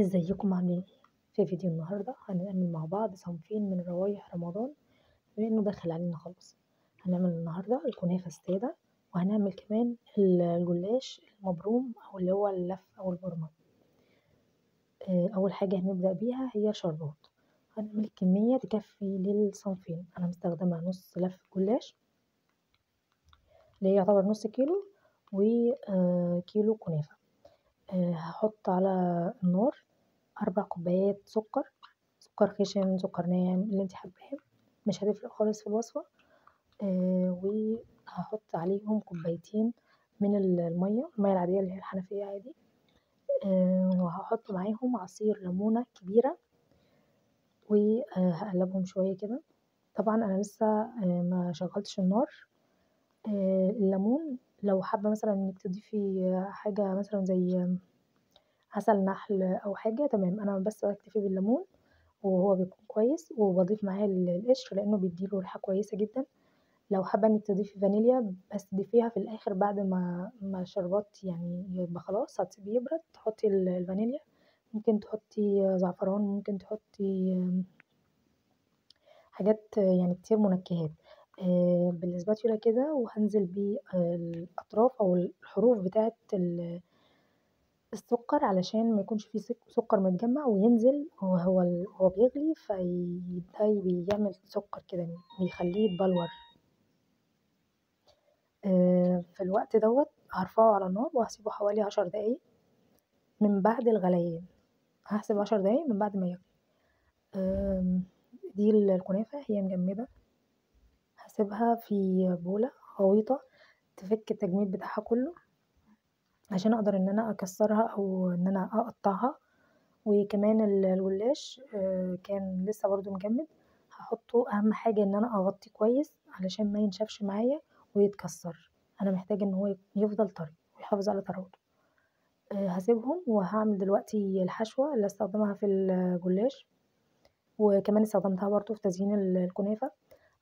ازيكم عاملين ايه؟ في فيديو النهارده هنعمل مع بعض صنفين من روايح رمضان بما انه داخل علينا خلاص. هنعمل النهارده الكنافه الساده، وهنعمل كمان الجلاش المبروم او اللي هو اللف او البرمج. اول حاجه هنبدا بيها هي الشربات. هنعمل كميه تكفي للصنفين. انا مستخدمه نص لف جلاش اللي هي يعتبر نص كيلو، وكيلو كنافه. هحط على النار 4 كوبايات سكر، سكر خشن سكر ناعم اللي انت حباه، مش هتفرق خالص في الوصفة. وهحط عليهم كوبايتين من المية العادية اللي هي الحنفية عادي. وهحط معاهم عصير ليمونة كبيرة، وهقلبهم شوية كده. طبعا انا لسه ما شغلتش النار. الليمون لو حابة مثلا انك تضيفي حاجة مثلا زي عسل نحل او حاجة تمام، انا بس بكتفي بالليمون وهو بيكون كويس، وبضيف معاه القشر لانه بيديله ريحة كويسة جدا. لو حابة انك تضيفي فانيليا بس ضيفيها في الاخر بعد ما الشربات يعني يبقى خلاص هتسيبيه يبرد تحطي الفانيليا. ممكن تحطي زعفران، ممكن تحطي حاجات يعني كتير منكهات بالسباتيولا كده، وهنزل بالاطراف او الحروف بتاعه السكر علشان ما يكونش فيه سكر متجمع وينزل هو بيغلي، فيبدأ بيعمل سكر كده بيخليه يتبلور. في الوقت دوت هرفعه على النار وهسيبه حوالي 10 دقايق من بعد الغليان. هحسب 10 دقايق من بعد ما يغلي. دي الكنافة هي مجمدة، هسيبها في بولة غويطة تفك التجميد بتاعها كله عشان اقدر ان انا اكسرها او ان انا اقطعها. وكمان الجلاش كان لسه برضو مجمد، هحطه اهم حاجة ان انا اغطيه كويس علشان ما ينشفش معايا ويتكسر. انا محتاجة ان هو يفضل طري ويحافظ على طراوته. هسيبهم وهعمل دلوقتي الحشوة اللي استخدمها في الجلاش، وكمان استخدمتها برضو في تزيين الكنافة.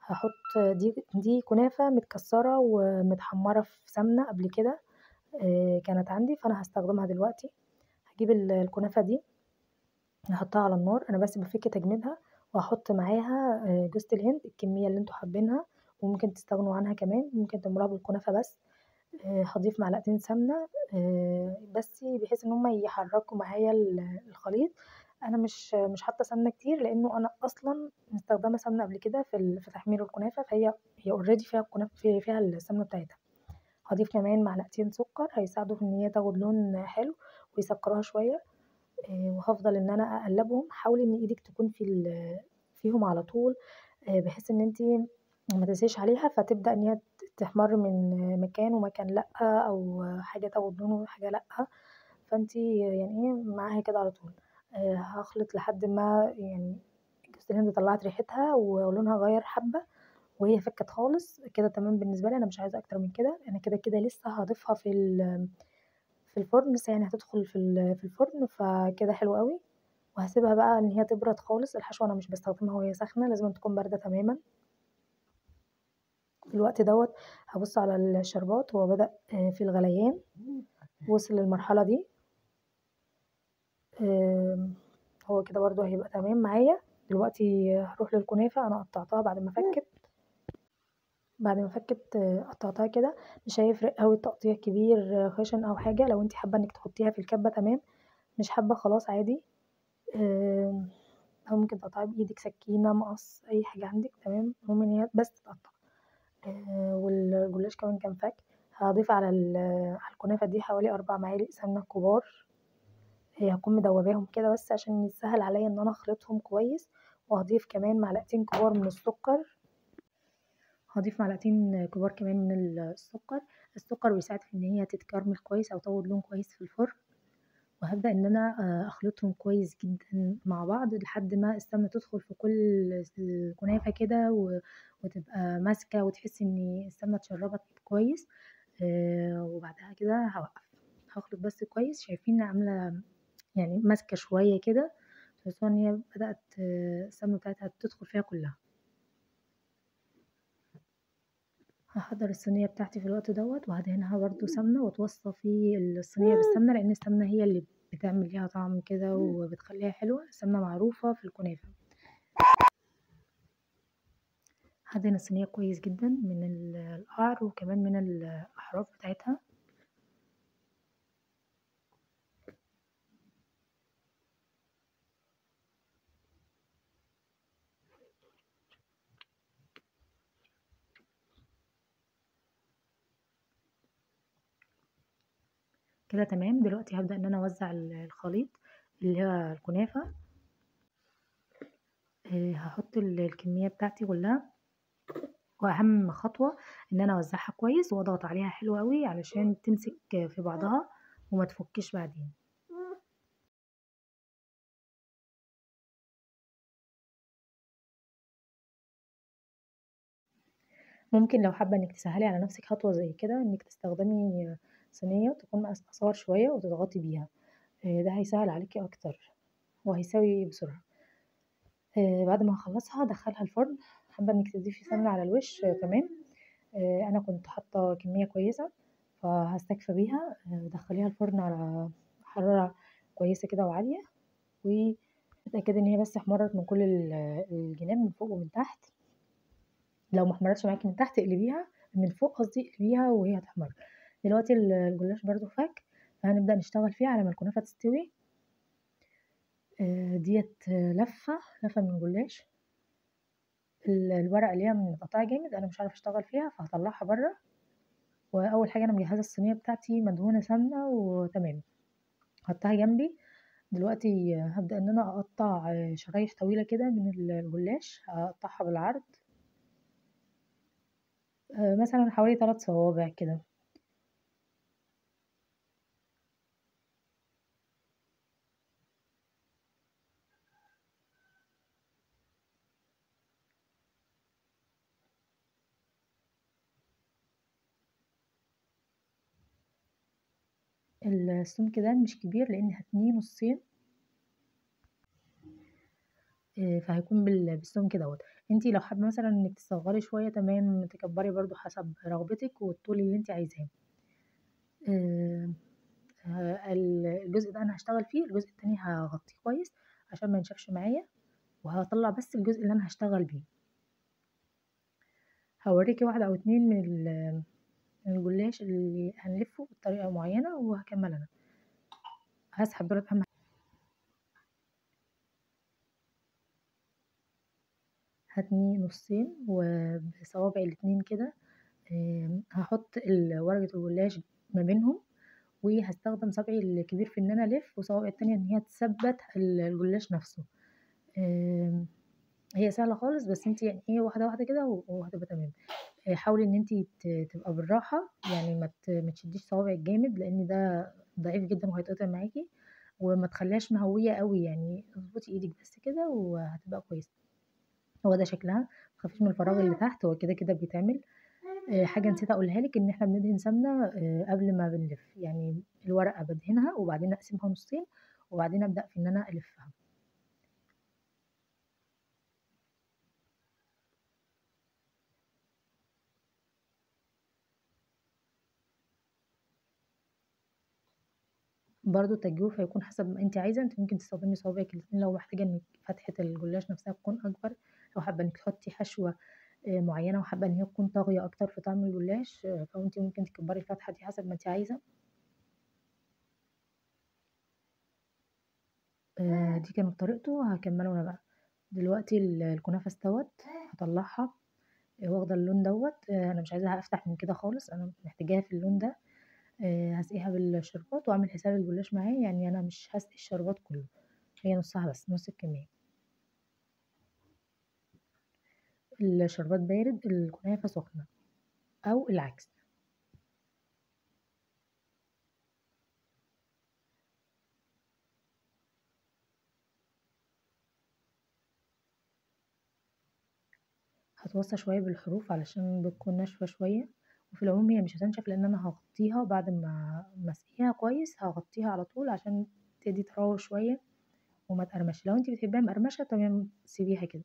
هحط دي كنافة متكسرة ومتحمرة في سمنة قبل كده، كانت عندي فانا هستخدمها دلوقتي. هجيب الكنافة دي نحطها على النار، انا بس بفك تجميدها، وهحط معاها جوز الهند الكميه اللي انتوا حابينها، وممكن تستغنوا عنها كمان، ممكن تعملوها بالكنافه بس. هضيف معلقتين سمنه بس بحيث ان هم يحركوا معايا الخليط. انا مش حاطه سمنه كتير لانه انا اصلا مستخدمه سمنه قبل كده في تحمير الكنافه، فهي اوريدي فيها الكنافه فيها السمنه بتاعتها. هضيف كمان معلقتين سكر هيساعدوا في ان هي تاخد لون حلو ويسكروها شويه. وهافضل إن أنا أقلّبهم. حاولي إن إيدِك تكون فيهم على طول، بحيث إن أنتِ ما تدوسيش عليها فتبدأ إن هي تحمَر من مكان ومكان لأ، أو حاجة تاخد لون وحاجة لأ. فأنتِ يعني إيه معاها كده على طول. هاخلط لحد ما يعني جوز الهند طلّعت ريحتها ولونها غيّر حبّة وهي فكّت خالص، كده تمام بالنسبة لي. أنا مش عايزة أكتر من كده، أنا كده لسه هاضيفها في الفرن، لسه يعني هتدخل في الفرن، فكده حلو أوي. وهاسيبها بقى إن هي تبرد خالص. الحشوة أنا مش باستخدمها وهي سخنة، لازمًا تكون باردة تمامًا. في الوقت دوّة هابُص على الشربات، هو بدأ في الغليان، وصل للمرحلة دي. آمم، هو كده برضه هيبقى تمام معايا. دلوقتي هاروح للكنافة، أنا قطّعتها بعد ما فكِّت قطّعتها كده. مش هيفرق أوي التقطيع كبير خِشن أو حاجة، لو أنتِ حابة إنِّك تحطيها في الكبة تمام، مش حابة خلاص عادي. آمم أو ممكن تقطعيها بإيدِك، سكينة، مقص، أي حاجة عندِك تمام، المهم إن هي بس تتقطع. والجلاش كمان كان فَك. هاضيف على الكنافة دي حوالي 4 معالق سمنة كبار. هاكون مدوباهم كده بس عشان يسهل عليَّ إن أنا أخلطهم كويس. وهاضيف كمان معلقتين كبار من السكر. هاضيف معلقتين كبار كمان من السكر. السكر بيساعد في إن هي تتكرمل كويس أو تاخد لون كويس في الفرن. وهابدأ إن أنا أخلطهم كويس جدًا مع بعض لحد ما السمنة تدخل في كل الكنافة كده وتبقى ماسكة وتحسي إن السمنة اتشربت كويس. وبعدها كده هاوقّف، هاخلط بس كويس. شايفين عاملة يعني ماسكة شوية كده، تحسّوها إن هي بدأت السمنة بتاعتها تدخل فيها كلّها. هاحضّر الصينية بتاعتي في الوقت دوّة وهادهنها برضه سمنة وأتوصّى في الصينية بالسمنة، لإن السمنة هي اللي بتعمل ليها طعم كده وبتخليها حلوة. السمنة معروفة في الكنافة. هدهن الصينية كويس جدا من القعر وكمان من الأحراف بتاعتها. كده تمام. دلوقتي هبدأ ان انا اوزع الخليط اللي هو الكنافة. هحط الكمية بتاعتي كلها، واهم خطوة ان انا اوزعها كويس واضغط عليها حلو قوي علشان تمسك في بعضها وما تفكش بعدين. ممكن لو حابة انك تسهلي على نفسك خطوة زي كده انك تستخدمي صينية تكون مقاسها قصير شوية وتضغطي بيها. ده هيسهل عليكي اكتر وهيساوي بسرعة. بعد ما اخلصها ادخلها الفرن. حابة انك تضيفي سمنة على الوش. تمام. انا كنت حاطة كمية كويسة فهستكفى بيها. دخليها الفرن على حرارة كويسة كده وعالية، وتأكدي ان هي بس احمرت من كل الجناب من فوق ومن تحت. لو ما احمرتش معاكي من تحت اقلبيها من فوق، قصدي اقلبيها وهي هتحمر. دلوقتي الجلاش برضو فك، فهنبدأ نشتغل فيه على ما الكنافة تستوي. ديت لفة من جلاش. الورقة اللي هي متقطعة جامد انا مش عارفة اشتغل فيها فهطلعها بره. واول حاجة انا مجهزة الصينية بتاعتي مدهونة سمنة وتمام، حطها جنبي. دلوقتي هبدأ ان انا اقطع شرايح طويلة كده من الجلاش، هقطعها بالعرض مثلا حوالي 3 صوابع كده. السمك ده مش كبير لان هتنيه نصين، فهيكون بالسمك دوت. انتي لو حابة مثلا انك تصغري شوية تمام، تكبري برضو حسب رغبتك والطول اللي انتي عايزاه. آه، الجزء ده انا هشتغل فيه، الجزء التاني هغطيه كويس عشان ما ينشفش معايا، وهطلع بس الجزء اللي انا هشتغل بيه. هوريكي واحدة او اتنين من الجلاش اللي هنلفه بطريقة معينة وهكمل انا. هسحب دول اهم. هتني نصين وبصوابعي الاتنين كده. هحط ورقة الجلاش ما بينهم، وهستخدم صبعي الكبير في ان انا الف وصوابعي التانية ان هي تثبت الجلاش نفسه. آم، هي سهلة خالص بس انت يعني ايه واحدة واحدة كده وهتبقى تمام. حاولي ان انت تبقى بالراحة، يعني ما تشديش صوابعك جامد لان ده ضعيف جدا وهيتقطع معاكي. وما تخليهاش مهوية قوي، يعني اظبطي ايدك بس كده وهتبقى كويسة. هو ده شكلها. متخافيش من الفراغ اللي تحت، هو كده كده بيتعمل. حاجة نسيت اقولها لك ان احنا بندهن سمنة قبل ما بنلف، يعني الورقة بدهنها وبعدين اقسمها نصين وبعدين ابدأ في ان انا الفها. برضو التجويف هيكون حسب ما انت عايزة. انت ممكن تستخدمي صوابعك الاتنين لو محتاجة ان فتحة الجلاش نفسها تكون اكبر، لو حابة انك تحطي حشوة معينة وحابة ان هي تكون طاغية اكتر في طعم الجلاش، فانت ممكن تكبري الفتحة دي حسب ما انت عايزة. دي كانت طريقته. هكمله انا بقى. دلوقتي الكنافة استوت، هطلعها. واخدة اللون دوت. انا مش عايزاها افتح من كده خالص، انا محتاجاها في اللون ده. هسقيها بالشربات واعمل حساب الجلاش معايا، يعني انا مش هسقي الشربات كله، هي نصها بس، نص الكمية. الشربات بارد الكنافة سخنة او العكس. هتوصى شوية بالحروف علشان بتكون ناشفة شوية، وفي العموم هي مش هتنشف لان انا هغطيها بعد ما اسقيها كويس، هغطيها على طول عشان تدي تراوح شوية وما تقرمش. لو انت بتحبيها مقرمشة تمام سيبيها كده.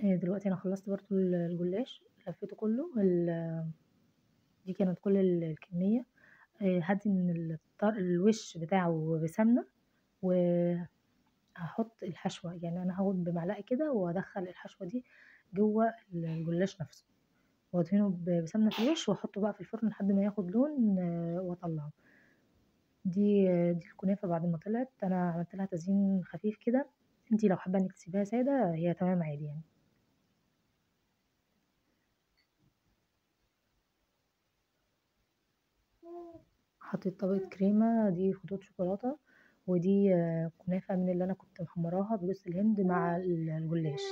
دلوقتي انا خلصت برضو الجلاش، لفيته كله دي كانت كل الكمية. هدهن الوش بتاعه بسمنة، وهحط الحشوة، يعني انا هاخد بمعلقة كده وادخل الحشوة دي جوه الجلاش نفسه، وادهنه بسمنة في الوش، واحطه بقى في الفرن لحد ما ياخد لون، واطلعه. دي الكنافة بعد ما طلعت انا عملت لها تزيين خفيف كده. انتي لو حابة انك تسيبيها سادة هي تمام عادي يعني. حطيت طبقة كريمة، دي خطوط شوكولاتة، ودي كنافة من اللي انا كنت محمراها بجوز الهند مع الجلاش.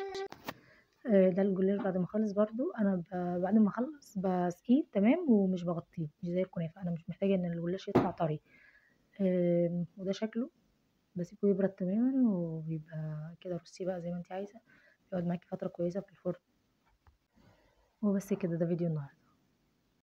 ده الجلاش بعد ما اخلص برضو انا بعد ما اخلص بسقيه تمام، ومش بغطيه مش زي الكنافة، انا مش محتاجة ان الجلاش يطلع طري. وده شكله، بسيبه يبرد تماما وبيبقى كده. رصيه بقى زي ما انت عايزة، يقعد معاكي فترة كويسة في الفرن. وبس كده، ده فيديو النهاردة.